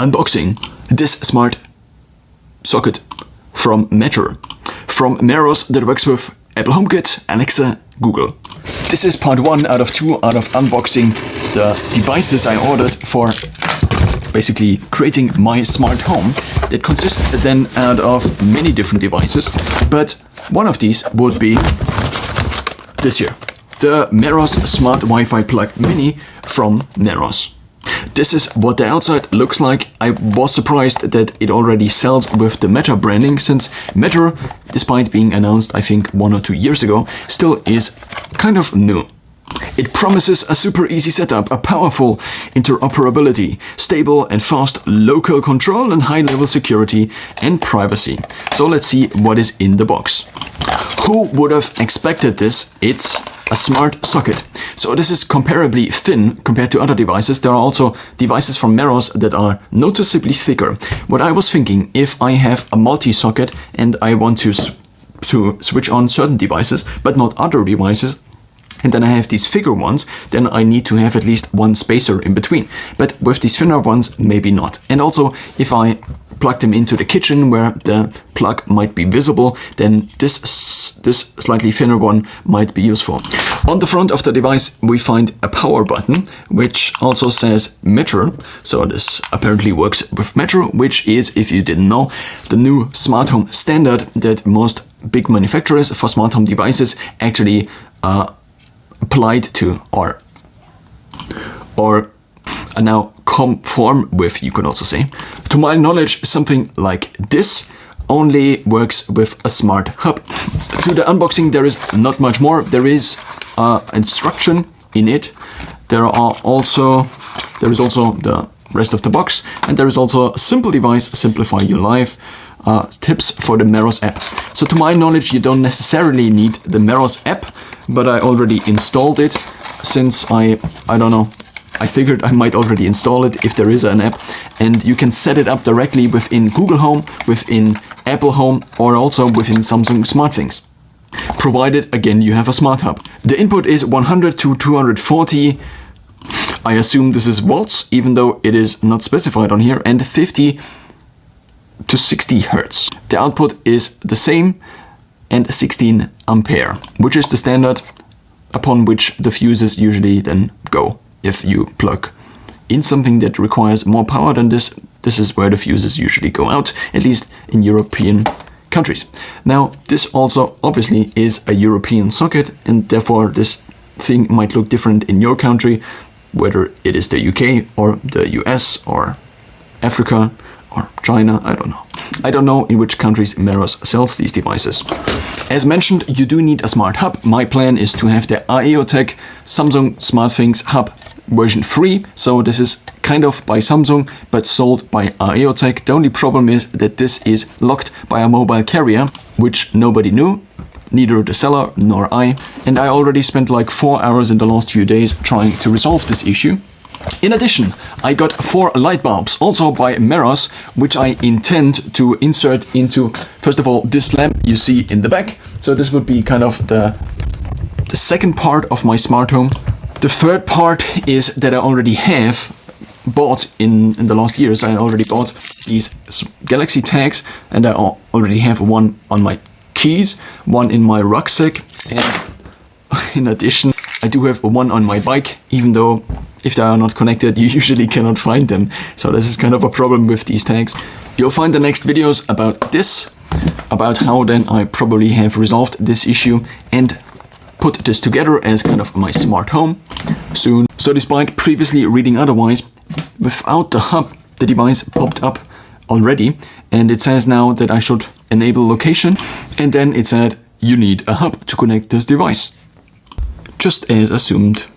unboxing this smart socket from Meross that works with Apple HomeKit, Alexa, Google. This is part 1 out of 2 out of unboxing the devices I ordered for basically creating my smart home that consists then out of many different devices, but one of these would be this here, the Meross Smart Wi-Fi Plug Mini from Meross. This is what the outside looks like. I was surprised that it already sells with the Meta branding, since Meta, despite being announced I think 1 or 2 years ago, still is kind of new. It promises a super easy setup, a powerful interoperability, stable and fast local control, and high-level security and privacy. So let's see what is in the box. Who would have expected this? It's a smart socket. So this is comparably thin compared to other devices. There are also devices from Meross that are noticeably thicker. What I was thinking, if I have a multi-socket and I want to switch on certain devices but not other devices, and then I have these thicker ones, then I need to have at least one spacer in between. But with these thinner ones, maybe not. And also, if I plug them into the kitchen where the plug might be visible, then this slightly thinner one might be useful. On the front of the device, we find a power button, which also says Metro. So this apparently works with Metro, which is, if you didn't know, the new smart home standard that most big manufacturers for smart home devices actually applied to or are now conform with, you could also say. To my knowledge, something like this only works with a smart hub. To the unboxing, there is not much more. There is instruction in it. There is also the rest of the box, and there is also a simple device, simplify your life, tips for the Meross app. So to my knowledge, you don't necessarily need the Meross app, but I already installed it, since I don't know, I figured I might already install it if there is an app, and you can set it up directly within Google Home, within Apple Home, or also within Samsung SmartThings. Provided, again, you have a smart hub. The input is 100 to 240. I assume this is volts, even though it is not specified on here, and 50 to 60 Hertz. The output is the same, and 16 ampere, which is the standard upon which the fuses usually then go. If you plug in something that requires more power than this, this is where the fuses usually go out, at least in European countries. Now, this also obviously is a European socket, and therefore this thing might look different in your country, whether it is the UK or the US or Africa or China, I don't know. I don't know in which countries Meross sells these devices. As mentioned, you do need a smart hub. My plan is to have the AEOTech Samsung SmartThings Hub version 3. So this is kind of by Samsung, but sold by AEOTech. The only problem is that this is locked by a mobile carrier, which nobody knew, neither the seller nor I. And I already spent like 4 hours in the last few days trying to resolve this issue. In addition, I got 4 light bulbs, also by Meross, which I intend to insert into, first of all, this lamp you see in the back. So this would be kind of the second part of my smart home. The third part is that I already have bought in the last years. I already bought these Galaxy tags, and I already have one on my keys, one in my rucksack, and in addition, I do have one on my bike, even though if they are not connected, you usually cannot find them. So this is kind of a problem with these tags. You'll find the next videos about this, about how then I probably have resolved this issue and put this together as kind of my smart home soon. So despite previously reading otherwise, without the hub, the device popped up already, and it says now that I should enable location, and then it said you need a hub to connect this device. Just as assumed.